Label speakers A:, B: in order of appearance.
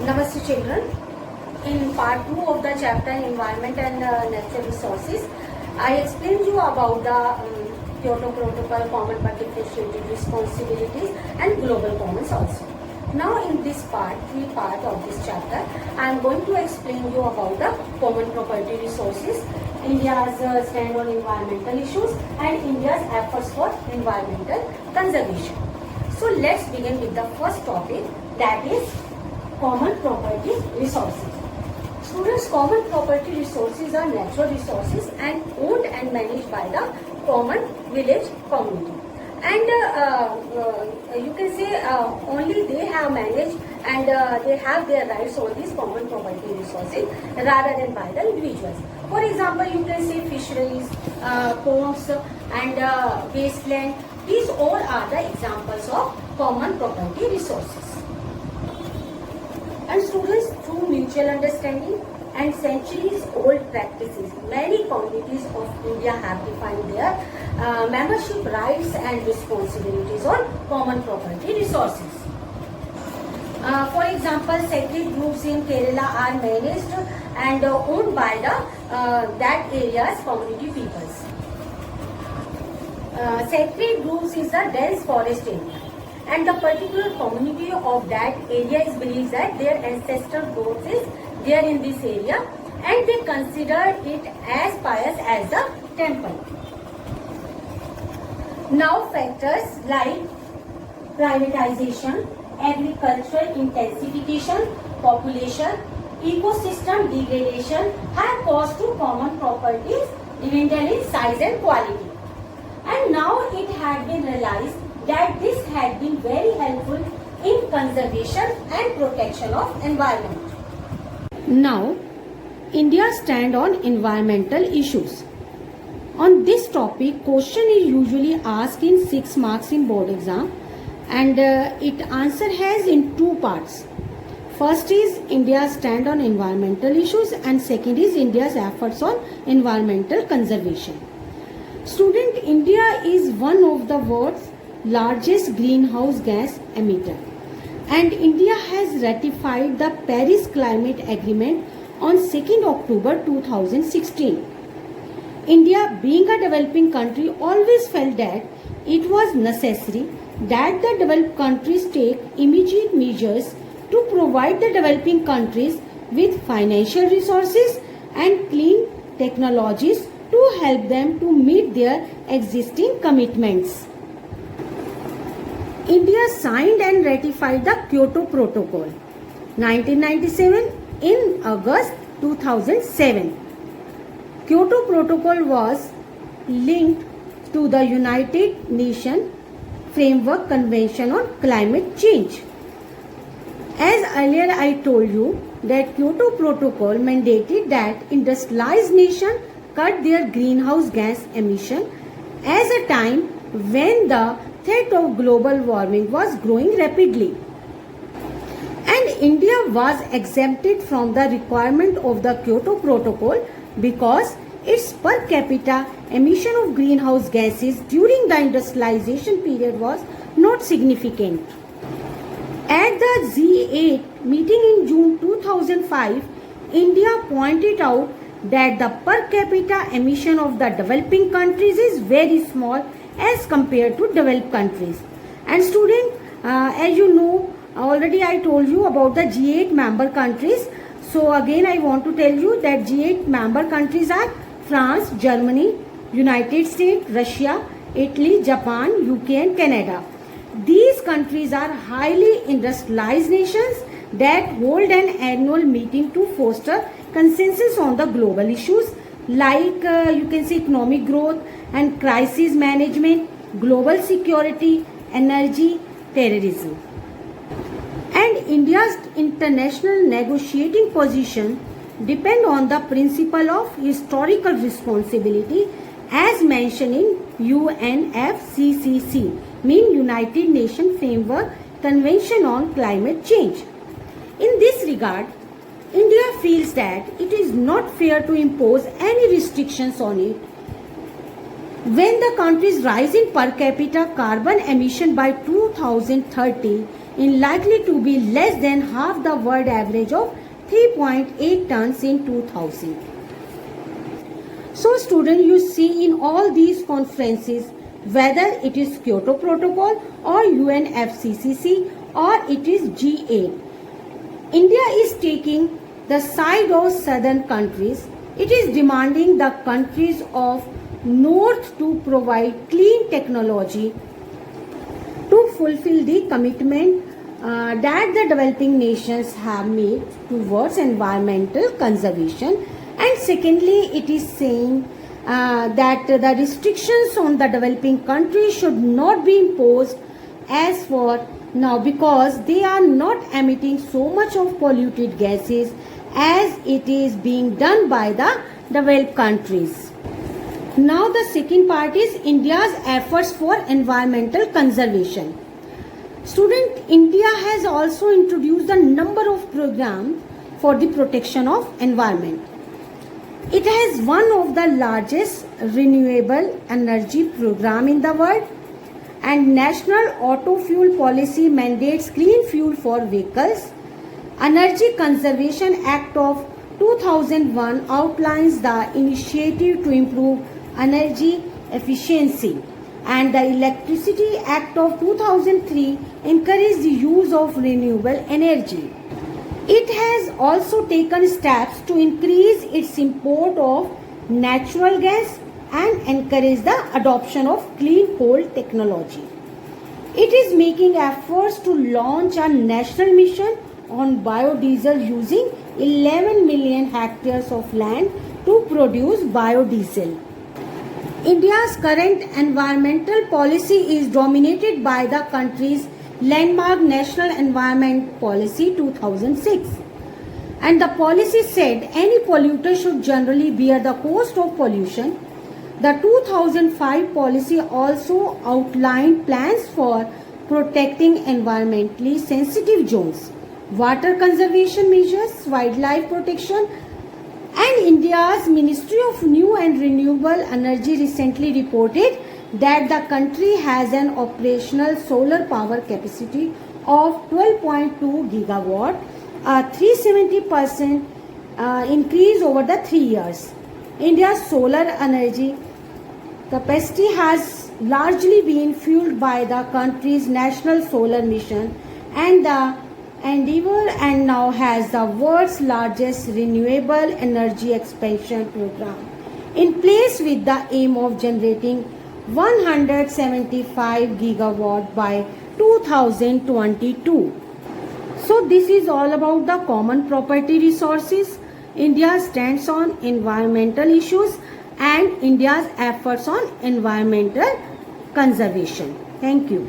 A: Namaste children. In part 2 of the chapter Environment and Natural Resources, I explained you about the Kyoto Protocol, Common but Differentiated Responsibilities and Global Commons also. Now in this part, 3 part of this chapter, I am going to explain you about the common property resources, India's stand on environmental issues and India's efforts for environmental conservation. So let's begin with the first topic, that is common property resources. Students, common property resources are natural resources and owned and managed by the common village community. And you can say only they have managed and they have their rights on these common property resources rather than by the individuals. For example, you can say fisheries, ponds and wasteland. These all are the examples of common property resources. And students, through mutual understanding and centuries-old practices, many communities of India have defined their membership rights and responsibilities on common property resources. For example, sacred groves in Kerala are managed and owned by the that area's community peoples. Sacred groves is a dense forest area, and the particular community of that area is believes that their ancestral growth is there in this area, and they consider it as pious as the temple. Now factors like privatization, agricultural intensification, population, ecosystem degradation have caused to common properties dwindle in size and quality. And now it had been realized that this had been very helpful in conservation and protection of environment. Now, India stand on environmental issues. On this topic, question is usually asked in 6 marks in board exam, and its answer has in 2 parts. First is India's stand on environmental issues, and second is India's efforts on environmental conservation. Student, India is one of the world's largest greenhouse gas emitter, and India has ratified the Paris Climate Agreement on 2nd October 2016. India, being a developing country, always felt that it was necessary that the developed countries take immediate measures to provide the developing countries with financial resources and clean technologies to help them to meet their existing commitments. India signed and ratified the Kyoto Protocol 1997 in August 2007. Kyoto Protocol was linked to the United Nations Framework Convention on Climate Change. As earlier I told you that Kyoto Protocol mandated that industrialized nations cut their greenhouse gas emission as a time when the threat of global warming was growing rapidly. And India was exempted from the requirement of the Kyoto Protocol because its per capita emission of greenhouse gases during the industrialization period was not significant. At the G8 meeting in June 2005, India pointed out that the per capita emission of the developing countries is very small as compared to developed countries. And student, as you know, already I told you about the G8 member countries. So again I want to tell you that G8 member countries are France, Germany, United States, Russia, Italy, Japan, UK and Canada. These countries are highly industrialized nations that hold an annual meeting to foster consensus on the global issues like you can say economic growth and crisis management, global security, energy, terrorism. And India's international negotiating position depend on the principle of historical responsibility as mentioned in UNFCCC, mean United Nations Framework Convention on Climate Change. In this regard, India feels that it is not fair to impose any restrictions on it. When the country's rise in per capita carbon emission by 2030 in likely to be less than half the world average of 3.8 tons in 2000. So students, you see in all these conferences, whether it is Kyoto Protocol or UNFCCC or it is G8, India is taking the side of southern countries. It is demanding the countries of north to provide clean technology to fulfill the commitment that the developing nations have made towards environmental conservation. And secondly, it is saying that the restrictions on the developing countries should not be imposed as for now, because they are not emitting so much of polluted gases as it is being done by the developed countries. Now the second part is India's efforts for environmental conservation. Student, India has also introduced a number of programs for the protection of environment. It has one of the largest renewable energy program in the world, and National Auto Fuel Policy mandates clean fuel for vehicles. Energy Conservation Act of 2001 outlines the initiative to improve energy efficiency, and the Electricity Act of 2003 encouraged the use of renewable energy. It has also taken steps to increase its import of natural gas and encourage the adoption of clean coal technology. It is making efforts to launch a national mission on biodiesel using 11 million hectares of land to produce biodiesel. India's current environmental policy is dominated by the country's landmark National Environment Policy 2006. And the policy said any polluter should generally bear the cost of pollution. The 2005 policy also outlined plans for protecting environmentally sensitive zones, water conservation measures, wildlife protection, and India's Ministry of New and Renewable Energy recently reported that the country has an operational solar power capacity of 12.2 gigawatt, a 370% increase over the 3 years. India's solar energy capacity has largely been fueled by the country's national solar mission and the endeavor, and now has the world's largest renewable energy expansion program in place with the aim of generating 175 gigawatt by 2022. So this is all about the common property resources, India stands on environmental issues, and India's efforts on environmental conservation. Thank you.